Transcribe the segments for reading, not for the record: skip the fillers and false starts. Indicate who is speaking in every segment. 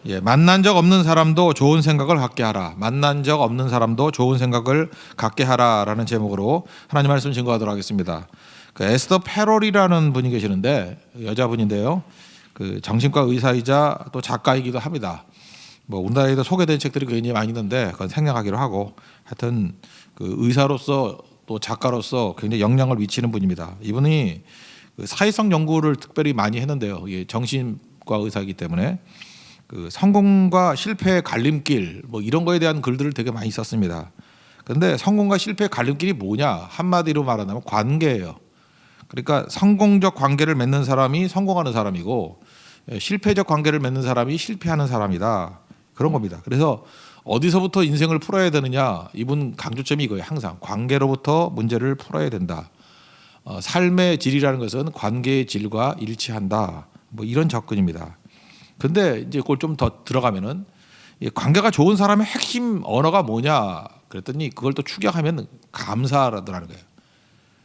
Speaker 1: 예, 만난 적 없는 사람도 좋은 생각을 갖게 하라. 만난 적 없는 사람도 좋은 생각을 갖게 하라라는 제목으로 하나님 말씀 증거하도록 하겠습니다. 그 에스더 패럴이라는 분이 계시는데 여자분인데요. 그 정신과 의사이자 또 작가이기도 합니다. 뭐 우리나라에도 소개된 책들이 굉장히 많이 있는데 그건 생략하기로 하고 하여튼 그 의사로서 또 작가로서 굉장히 영향을 미치는 분입니다. 이분이 그 사회성 연구를 특별히 많이 했는데요. 이게 정신과 의사이기 때문에 그 성공과 실패의 갈림길 뭐 이런 거에 대한 글들을 되게 많이 썼습니다. 그런데 성공과 실패의 갈림길이 뭐냐? 한마디로 말하자면 관계예요. 그러니까 성공적 관계를 맺는 사람이 성공하는 사람이고 실패적 관계를 맺는 사람이 실패하는 사람이다. 그런 겁니다. 그래서 어디서부터 인생을 풀어야 되느냐? 이분 강조점이 이거예요. 항상 관계로부터 문제를 풀어야 된다. 삶의 질이라는 것은 관계의 질과 일치한다. 뭐 이런 접근입니다. 근데 이제 그걸 좀 더 들어가면은 관계가 좋은 사람의 핵심 언어가 뭐냐 그랬더니 그걸 또 축약하면 감사라더라는 거예요.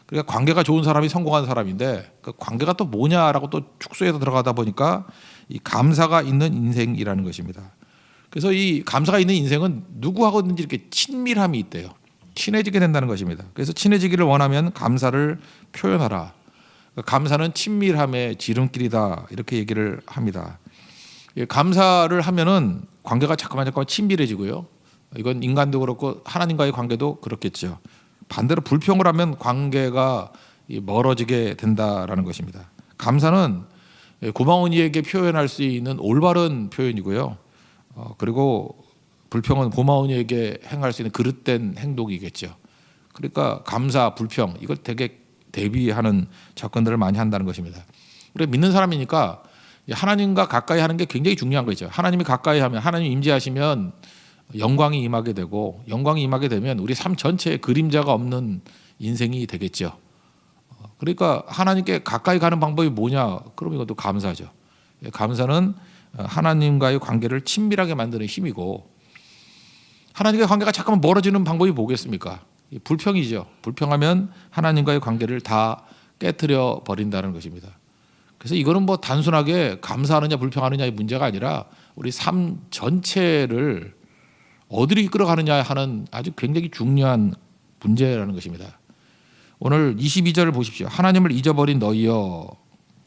Speaker 1: 그러니까 관계가 좋은 사람이 성공한 사람인데 그 관계가 또 뭐냐라고 또 축소해서 들어가다 보니까 이 감사가 있는 인생이라는 것입니다. 그래서 이 감사가 있는 인생은 누구하고든지 이렇게 친밀함이 있대요. 친해지게 된다는 것입니다. 그래서 친해지기를 원하면 감사를 표현하라. 감사는 친밀함의 지름길이다 이렇게 얘기를 합니다. 감사를 하면은 관계가 자꾸만 친밀해지고요. 이건 인간도 그렇고 하나님과의 관계도 그렇겠죠. 반대로 불평을 하면 관계가 멀어지게 된다라는 것입니다. 감사는 고마운 이에게 표현할 수 있는 올바른 표현이고요. 그리고 불평은 고마운 이에게 행할 수 있는 그릇된 행동이겠죠. 그러니까 감사, 불평 이걸 되게 대비하는 접근들을 많이 한다는 것입니다. 우리가 믿는 사람이니까 하나님과 가까이 하는 게 굉장히 중요한 거죠. 하나님이 가까이 하면 하나님 임재하시면 영광이 임하게 되고 영광이 임하게 되면 우리 삶 전체에 그림자가 없는 인생이 되겠죠. 그러니까 하나님께 가까이 가는 방법이 뭐냐? 그럼 이것도 감사죠. 감사는 하나님과의 관계를 친밀하게 만드는 힘이고 하나님과의 관계가 잠깐만 멀어지는 방법이 뭐겠습니까? 불평이죠. 불평하면 하나님과의 관계를 다 깨트려 버린다는 것입니다. 그래서 이거는 뭐 단순하게 감사하느냐 불평하느냐의 문제가 아니라 우리 삶 전체를 어디로 이끌어가느냐 하는 아주 굉장히 중요한 문제라는 것입니다. 오늘 22절을 보십시오. 하나님을 잊어버린 너희여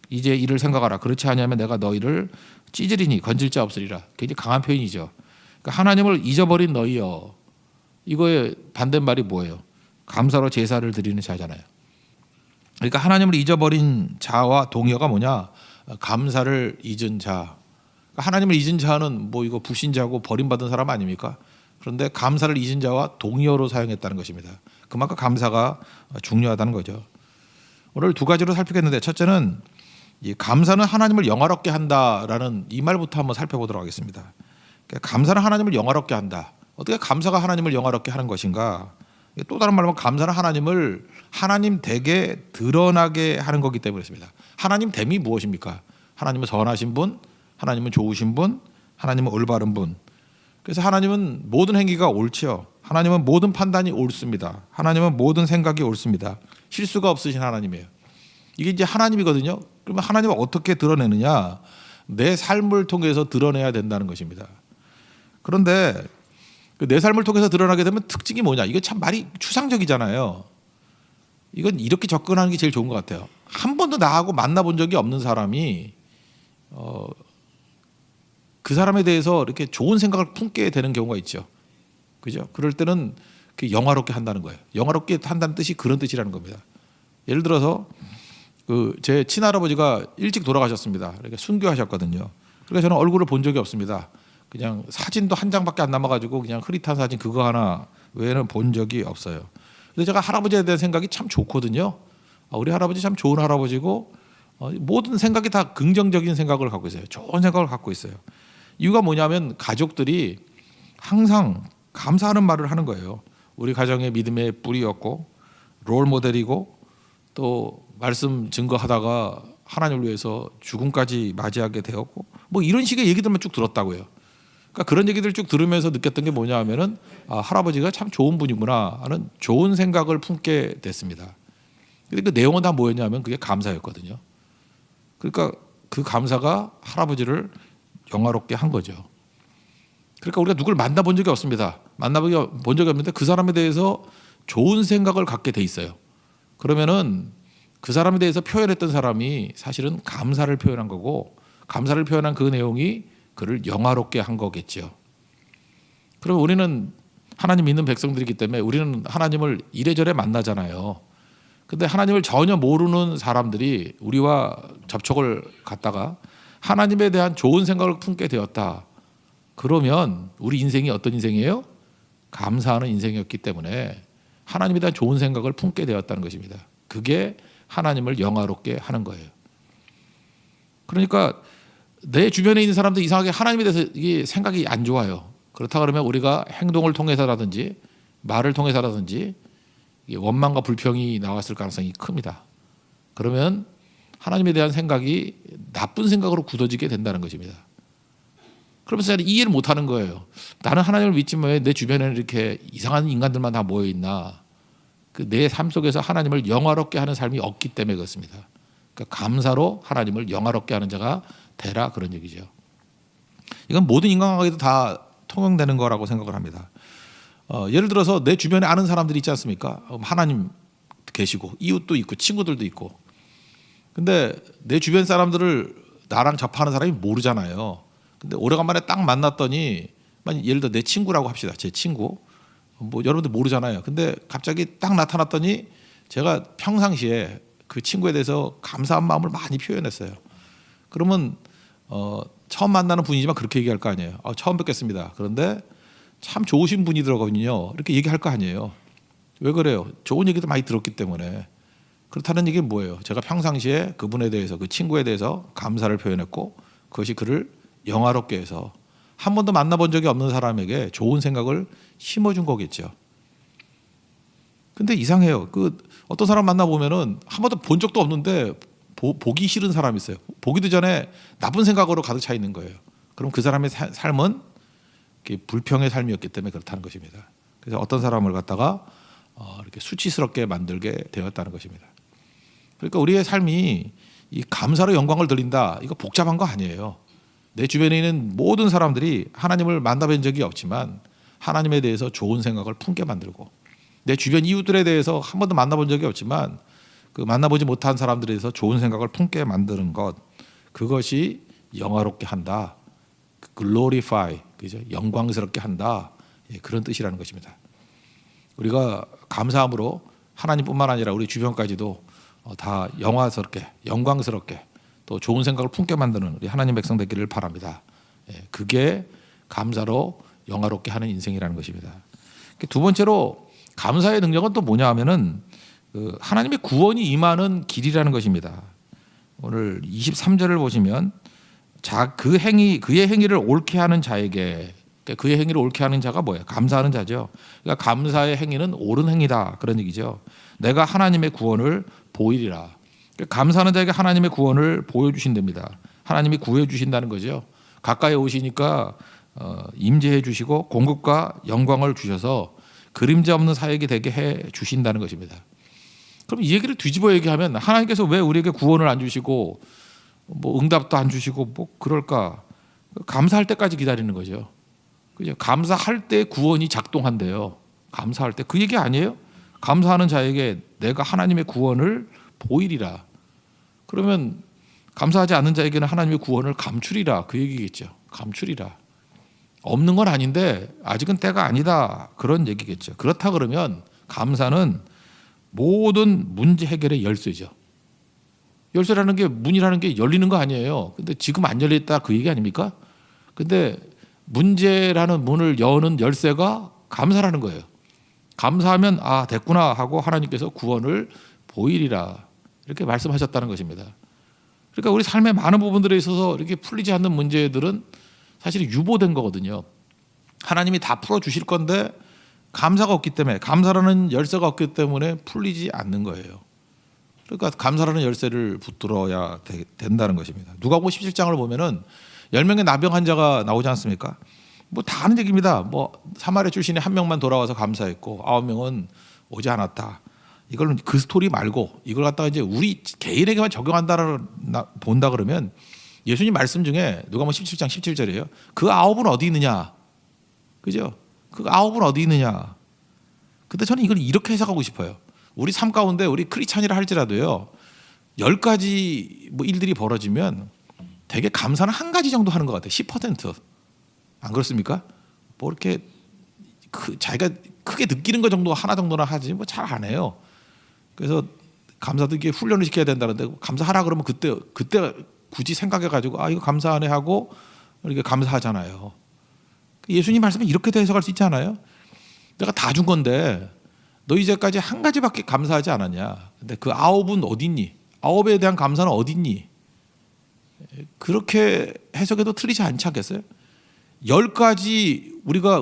Speaker 1: 이제 이를 생각하라. 그렇지 않으면 내가 너희를 찢으리니 건질 자 없으리라. 굉장히 강한 표현이죠. 그러니까 하나님을 잊어버린 너희여 이거의 반대말이 뭐예요? 감사로 제사를 드리는 자잖아요. 그러니까 하나님을 잊어버린 자와 동의어가 뭐냐? 감사를 잊은 자. 하나님을 잊은 자는 뭐 이거 불신자고 버림받은 사람 아닙니까? 그런데 감사를 잊은 자와 동의어로 사용했다는 것입니다. 그만큼 감사가 중요하다는 거죠. 오늘 두 가지로 살피겠는데 첫째는 이 감사는 하나님을 영화롭게 한다라는 이 말부터 한번 살펴보도록 하겠습니다. 그러니까 감사는 하나님을 영화롭게 한다. 어떻게 감사가 하나님을 영화롭게 하는 것인가? 또 다른 말로 하면 감사는 하나님을 하나님 되게 드러나게 하는 거기 때문에 그렇습니다. 하나님 됨이 무엇입니까? 하나님은 선하신 분, 하나님은 좋으신 분, 하나님은 올바른 분. 그래서 하나님은 모든 행위가 옳지요. 하나님은 모든 판단이 옳습니다. 하나님은 모든 생각이 옳습니다. 실수가 없으신 하나님이에요. 이게 이제 하나님이거든요. 그러면 하나님을 어떻게 드러내느냐? 내 삶을 통해서 드러내야 된다는 것입니다. 그런데 내 삶을 통해서 드러나게 되면 특징이 뭐냐? 이거 참 말이 추상적이잖아요. 이건 이렇게 접근하는 게 제일 좋은 것 같아요. 한 번도 나하고 만나본 적이 없는 사람이 그 사람에 대해서 이렇게 좋은 생각을 품게 되는 경우가 있죠. 그죠? 그럴 때는 영화롭게 한다는 거예요. 영화롭게 한다는 뜻이 그런 뜻이라는 겁니다. 예를 들어서 제 친할아버지가 일찍 돌아가셨습니다. 그러니까 순교하셨거든요. 그래서 저는 얼굴을 본 적이 없습니다. 그냥 사진도 한 장밖에 안 남아가지고 그냥 흐릿한 사진 그거 하나 외에는 본 적이 없어요. 근데 제가 할아버지에 대한 생각이 참 좋거든요. 우리 할아버지 참 좋은 할아버지고 모든 생각이 다 긍정적인 생각을 갖고 있어요. 좋은 생각을 갖고 있어요. 이유가 뭐냐면 가족들이 항상 감사하는 말을 하는 거예요. 우리 가정의 믿음의 뿌리였고 롤 모델이고 또 말씀 증거하다가 하나님을 위해서 죽음까지 맞이하게 되었고 뭐 이런 식의 얘기들만 쭉 들었다고요. 그러니까 그런 얘기들 쭉 들으면서 느꼈던 게 뭐냐 하면은 할아버지가 참 좋은 분이구나 하는 좋은 생각을 품게 됐습니다. 근데 그 내용은 다 뭐였냐면 그게 감사였거든요. 그러니까 그 감사가 할아버지를 영화롭게 한 거죠. 그러니까 우리가 누굴 만나본 적이 없습니다. 만나본 적이 없는데 그 사람에 대해서 좋은 생각을 갖게 돼 있어요. 그러면은 그 사람에 대해서 표현했던 사람이 사실은 감사를 표현한 거고, 감사를 표현한 그 내용이 그를 영화롭게 한 거겠죠. 그러면 우리는 하나님 믿는 백성들이기 때문에 우리는 하나님을 이래저래 만나잖아요. 근데 하나님을 전혀 모르는 사람들이 우리와 접촉을 갖다가 하나님에 대한 좋은 생각을 품게 되었다. 그러면 우리 인생이 어떤 인생이에요? 감사하는 인생이었기 때문에 하나님에 대한 좋은 생각을 품게 되었다는 것입니다. 그게 하나님을 영화롭게 하는 거예요. 그러니까 내 주변에 있는 사람도 이상하게 하나님에 대해서 이게 생각이 안 좋아요. 그렇다 그러면 우리가 행동을 통해서라든지 말을 통해서라든지 원망과 불평이 나왔을 가능성이 큽니다. 그러면 하나님에 대한 생각이 나쁜 생각으로 굳어지게 된다는 것입니다. 그러면서 이해를 못하는 거예요. 나는 하나님을 믿지만 왜 내 주변에는 이렇게 이상한 인간들만 다 모여 있나? 그 내 삶 속에서 하나님을 영화롭게 하는 삶이 없기 때문에 그렇습니다. 그러니까 감사로 하나님을 영화롭게 하는 자가 되라, 그런 얘기죠. 이건 모든 인간관계에도 다 통용되는 거라고 생각을 합니다. 예를 들어서 내 주변에 아는 사람들이 있지 않습니까? 하나님 계시고 이웃도 있고 친구들도 있고. 근데 내 주변 사람들을 나랑 접하는 사람이 모르잖아요. 근데 오래간만에 딱 만났더니, 예를 들어 내 친구라고 합시다. 제 친구. 뭐 여러분들 모르잖아요. 근데 갑자기 딱 나타났더니 제가 평상시에 그 친구에 대해서 감사한 마음을 많이 표현했어요. 그러면 처음 만나는 분이지만 그렇게 얘기할 거 아니에요. 처음 뵙겠습니다. 그런데 참 좋으신 분이더라고요. 이렇게 얘기할 거 아니에요. 왜 그래요? 좋은 얘기도 많이 들었기 때문에. 그렇다는 얘기는 뭐예요? 제가 평상시에 그분에 대해서, 그 친구에 대해서 감사를 표현했고, 그것이 그를 영화롭게 해서 한 번도 만나본 적이 없는 사람에게 좋은 생각을 심어준 거겠죠. 근데 이상해요. 어떤 사람 만나보면은 한 번도 본 적도 없는데 보기 싫은 사람이 있어요. 보기도 전에 나쁜 생각으로 가득 차 있는 거예요. 그럼 그 사람의 삶은 불평의 삶이었기 때문에 그렇다는 것입니다. 그래서 어떤 사람을 갖다가 이렇게 수치스럽게 만들게 되었다는 것입니다. 그러니까 우리의 삶이 이 감사로 영광을 돌린다, 이거 복잡한 거 아니에요. 내 주변에 있는 모든 사람들이 하나님을 만나본 적이 없지만 하나님에 대해서 좋은 생각을 품게 만들고, 내 주변 이웃들에 대해서 한 번도 만나본 적이 없지만 그 만나보지 못한 사람들에 대해서 좋은 생각을 품게 만드는 것, 그것이 영화롭게 한다, glorify, 그죠? 영광스럽게 한다, 그런 뜻이라는 것입니다. 우리가 감사함으로 하나님뿐만 아니라 우리 주변까지도 다 영광스럽게 또 좋은 생각을 품게 만드는 우리 하나님 백성 되기를 바랍니다. 그게 감사로 영화롭게 하는 인생이라는 것입니다. 두 번째로 감사의 능력은 또 뭐냐 하면은 하나님의 구원이 임하는 길이라는 것입니다. 오늘 23절을 보시면 그의 행위를 옳게 하는 자에게, 그의 행위를 옳게 하는 자가 뭐예요? 감사하는 자죠. 그러니까 감사의 행위는 옳은 행위다, 그런 얘기죠. 내가 하나님의 구원을 보이리라. 감사하는 자에게 하나님의 구원을 보여주신답니다. 하나님이 구해주신다는 거죠. 가까이 오시니까 임재해 주시고 공급과 영광을 주셔서 그림자 없는 사역이 되게 해 주신다는 것입니다. 그럼 이 얘기를 뒤집어 얘기하면 하나님께서 왜 우리에게 구원을 안 주시고 뭐 응답도 안 주시고 뭐 그럴까? 감사할 때까지 기다리는 거죠. 그죠? 감사할 때 구원이 작동한대요. 감사할 때 그 얘기 아니에요? 감사하는 자에게 내가 하나님의 구원을 보이리라. 그러면 감사하지 않는 자에게는 하나님의 구원을 감추리라, 그 얘기겠죠. 감추리라. 없는 건 아닌데 아직은 때가 아니다, 그런 얘기겠죠. 그렇다 그러면 감사는 모든 문제 해결의 열쇠죠. 열쇠라는 게, 문이라는 게 열리는 거 아니에요. 근데 지금 안 열렸다, 그 얘기 아닙니까? 근데 문제라는 문을 여는 열쇠가 감사라는 거예요. 감사하면 됐구나 하고 하나님께서 구원을 보이리라, 이렇게 말씀하셨다는 것입니다. 그러니까 우리 삶의 많은 부분들에 있어서 이렇게 풀리지 않는 문제들은 사실 유보된 거거든요. 하나님이 다 풀어주실 건데 감사가 없기 때문에, 감사라는 열쇠가 없기 때문에 풀리지 않는 거예요. 그러니까 감사라는 열쇠를 붙들어야 된다는 것입니다. 누가복음 17장을 보면은 10명의 나병 환자가 나오지 않습니까? 뭐 다 아는 얘기입니다. 뭐 사마리아 출신의 한 명만 돌아와서 감사했고 9명은 오지 않았다. 이걸 그 스토리 말고 이걸 갖다가 이제 우리 개인에게만 적용한다를 본다 그러면 예수님 말씀 중에 누가복음 17장 17절이에요. 그 9은 어디 있느냐? 그죠? 그 9은 어디 있느냐? 근데 저는 이걸 이렇게 해석하고 싶어요. 우리 삶 가운데 우리 크리스찬이라 할지라도요. 10가지 뭐 일들이 벌어지면 되게 감사는 한 가지 정도 하는 것 같아요. 10%. 안 그렇습니까? 뭐 이렇게 자기가 크게 느끼는 것 정도 하나 정도나 하지 뭐 잘 안 해요. 그래서 감사도 이게 훈련을 시켜야 된다는데 감사하라 그러면 그때 굳이 생각해 가지고 이거 감사하네 하고 이렇게 감사하잖아요. 예수님 말씀은 이렇게도 해석할 수 있지 않아요? 내가 다 준 건데 너 이제까지 한 가지밖에 감사하지 않았냐? 근데 그 9은 어디 있니? 9에 대한 감사는 어디 있니? 그렇게 해석해도 틀리지 않지 않겠어요? 10가지 우리가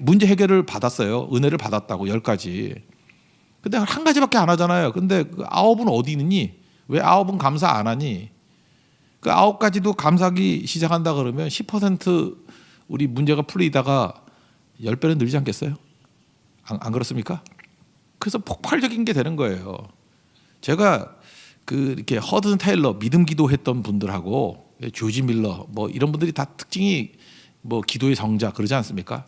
Speaker 1: 문제 해결을 받았어요. 은혜를 받았다고 10가지. 근데 한 가지밖에 안 하잖아요. 근데 그 9은 어디 있니? 왜 9은 감사 안 하니? 그 9가지도 감사하기 시작한다 그러면 10% 우리 문제가 풀리다가 10배는 늘지 않겠어요? 안 그렇습니까? 그래서 폭발적인 게 되는 거예요. 제가 이렇게 허든 테일러 믿음 기도했던 분들하고 조지 밀러 뭐 이런 분들이 다 특징이 뭐 기도의 정자 그러지 않습니까?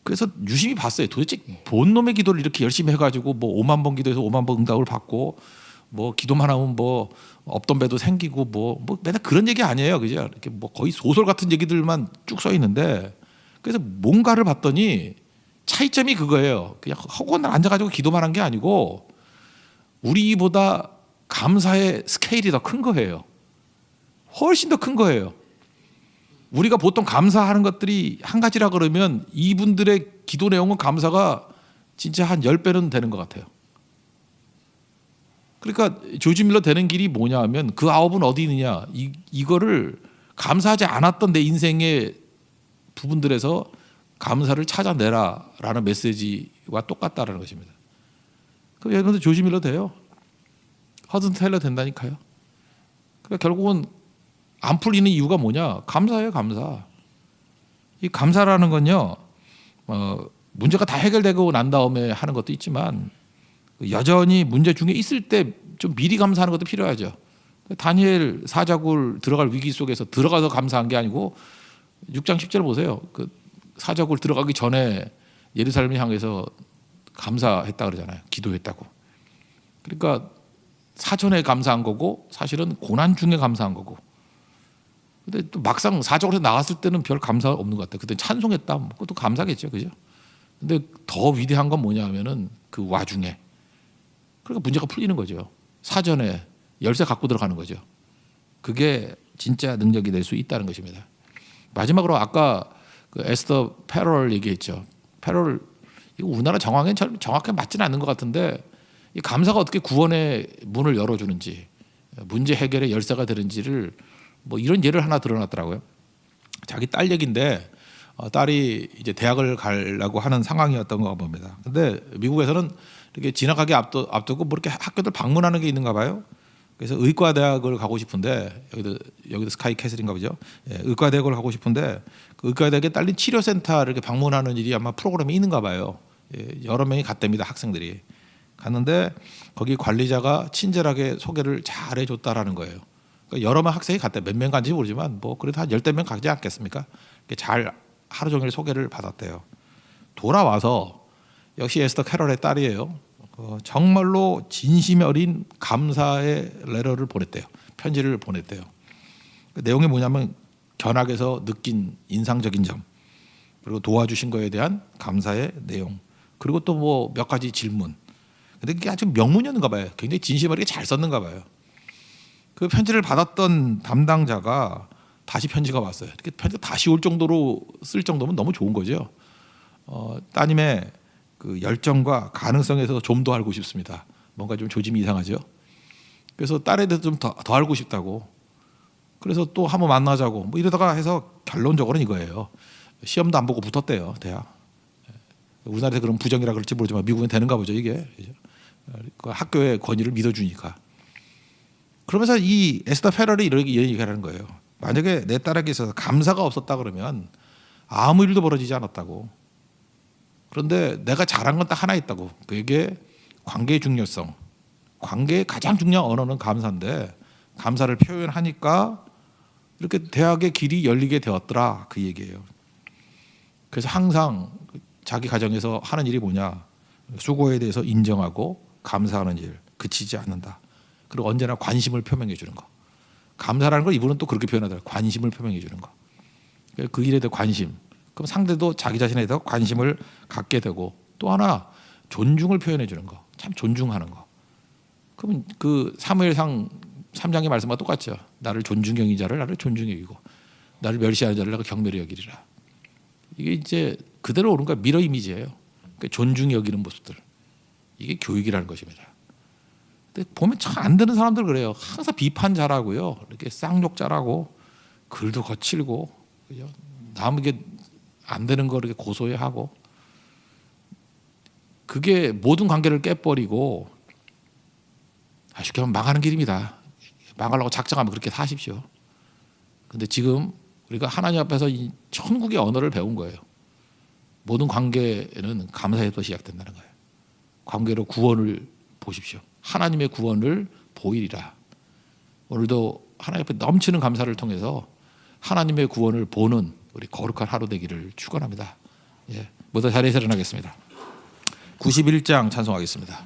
Speaker 1: 그래서 유심히 봤어요. 도대체 뭔 놈의 기도를 이렇게 열심히 해가지고 뭐 5만 번 기도해서 5만 번 응답을 받고 뭐 기도만 하면 뭐 없던 배도 생기고 뭐 맨날 그런 얘기 아니에요, 그죠? 이렇게 뭐 거의 소설 같은 얘기들만 쭉 써 있는데 그래서 뭔가를 봤더니 차이점이 그거예요. 그냥 허구한 날 앉아가지고 기도만 한 게 아니고 우리보다 감사의 스케일이 더 큰 거예요. 훨씬 더 큰 거예요. 우리가 보통 감사하는 것들이 한 가지라 그러면 이분들의 기도 내용은 감사가 진짜 한 10배는 되는 것 같아요. 그러니까 조지 밀러 되는 길이 뭐냐 하면 그 9은 어디 있느냐 이거를 감사하지 않았던 내 인생의 부분들에서 감사를 찾아내라라는 메시지와 똑같다라는 것입니다. 그럼 여러분들 조지 밀러 돼요. 허든 테일러 된다니까요. 그러니까 결국은 안 풀리는 이유가 뭐냐? 감사예요, 감사. 이 감사라는 건요, 문제가 다 해결되고 난 다음에 하는 것도 있지만 여전히 문제 중에 있을 때 좀 미리 감사하는 것도 필요하죠. 다니엘 사자굴 들어갈 위기 속에서 들어가서 감사한 게 아니고 6장 10절 보세요. 그 사자굴 들어가기 전에 예루살렘을 향해서 감사했다 그러잖아요. 기도했다고. 그러니까 사전에 감사한 거고 사실은 고난 중에 감사한 거고. 근데 또 막상 사적으로 나갔을 때는 별 감사 없는 것 같아요. 그때 찬송했다. 그것도 감사겠죠, 그죠? 근데 더 위대한 건 뭐냐면은 그 와중에 그러니까 문제가 풀리는 거죠. 사전에 열쇠 갖고 들어가는 거죠. 그게 진짜 능력이 될 수 있다는 것입니다. 마지막으로 아까 그 에스더 패럴 얘기했죠. 패럴 이거 우리나라 정황엔 정확하게 맞지는 않는 것 같은데 이 감사가 어떻게 구원의 문을 열어주는지 문제 해결의 열쇠가 되는지를 뭐 이런 예를 하나 드러났더라고요. 자기 딸 얘기인데 딸이 이제 대학을 가려고 하는 상황이었던 거 봅니다. 근데 미국에서는 이렇게 지나가게 앞두고 뭐 이렇게 학교들 방문하는 게 있는가 봐요. 그래서 의과대학을 가고 싶은데 여기도 스카이 캐슬인가 보죠. 예, 의과대학을 가고 싶은데 그 의과대학에 딸린 치료센터를 이렇게 방문하는 일이 아마 프로그램이 있는가 봐요. 예, 여러 명이 갔답니다. 학생들이 갔는데 거기 관리자가 친절하게 소개를 잘 해줬다라는 거예요. 그러니까 여러 명 학생이 갔대. 몇 명 간지 모르지만 뭐 그래도 한 10명 가지 않겠습니까? 잘 하루 종일 소개를 받았대요. 돌아와서 역시 에스더 캐럴의 딸이에요. 정말로 진심 어린 감사의 레터를 보냈대요. 편지를 보냈대요. 그 내용이 뭐냐면 견학에서 느낀 인상적인 점 그리고 도와주신 거에 대한 감사의 내용 그리고 또 뭐 몇 가지 질문. 근데 그게 아주 명문이었는가 봐요. 굉장히 진심 어리게 잘 썼는가 봐요. 그 편지를 받았던 담당자가 다시 편지가 왔어요. 이렇게 편지가 다시 올 정도로 쓸 정도면 너무 좋은 거죠. 따님의 그 열정과 가능성에서 좀 더 알고 싶습니다. 뭔가 좀 조짐이 이상하죠. 그래서 딸에 대해서 좀 더 알고 싶다고. 그래서 또 한번 만나자고. 뭐 이러다가 해서 결론적으로는 이거예요. 시험도 안 보고 붙었대요, 대학. 우리나라에서 그런 부정이라 그럴지 모르지만 미국은 되는가 보죠, 이게. 그 학교의 권위를 믿어주니까. 그러면서 이 에스더 페럴이 이렇게 얘기하는 거예요. 만약에 내 딸에게 있어서 감사가 없었다 그러면 아무 일도 벌어지지 않았다고. 그런데 내가 잘한 건 딱 하나 있다고. 그게 관계의 중요성. 관계의 가장 중요한 언어는 감사인데 감사를 표현하니까 이렇게 대학의 길이 열리게 되었더라 그 얘기예요. 그래서 항상 자기 가정에서 하는 일이 뭐냐? 수고에 대해서 인정하고 감사하는 일, 그치지 않는다. 그리고 언제나 관심을 표명해 주는 거. 감사라는 걸 이분은 또 그렇게 표현하더라고요. 관심을 표명해 주는 거. 그 일에 대해 관심. 그럼 상대도 자기 자신에 대해서 관심을 갖게 되고, 또 하나 존중을 표현해 주는 거. 참 존중하는 거. 그러면 그 사무엘상 3장의 말씀과 똑같죠. 나를 존중히 여기는 자를 나를 존중히 여기고, 나를 멸시하는 자를 내가 경멸히 여기리라. 이게 이제 그대로 오는 거야. 미러 이미지예요. 그러니까 존중히 여기는 모습들. 이게 교육이라는 것입니다. 근데 보면 참 안 되는 사람들 그래요. 항상 비판 잘하고요. 이렇게 쌍욕 잘하고, 글도 거칠고, 그죠? 남에게 안 되는 거 이렇게 고소해하고, 그게 모든 관계를 깨버리고, 쉽게 하면 망하는 길입니다. 망하려고 작정하면 그렇게 사십시오. 근데 지금 우리가 하나님 앞에서 이 천국의 언어를 배운 거예요. 모든 관계는 감사에서 시작된다는 거예요. 관계로 구원을 보십시오. 하나님의 구원을 보이리라. 오늘도 하나님 앞에 넘치는 감사를 통해서 하나님의 구원을 보는 우리 거룩한 하루 되기를 축원합니다. 예, 모두 자리에서 일어나겠습니다. 91장 찬송하겠습니다.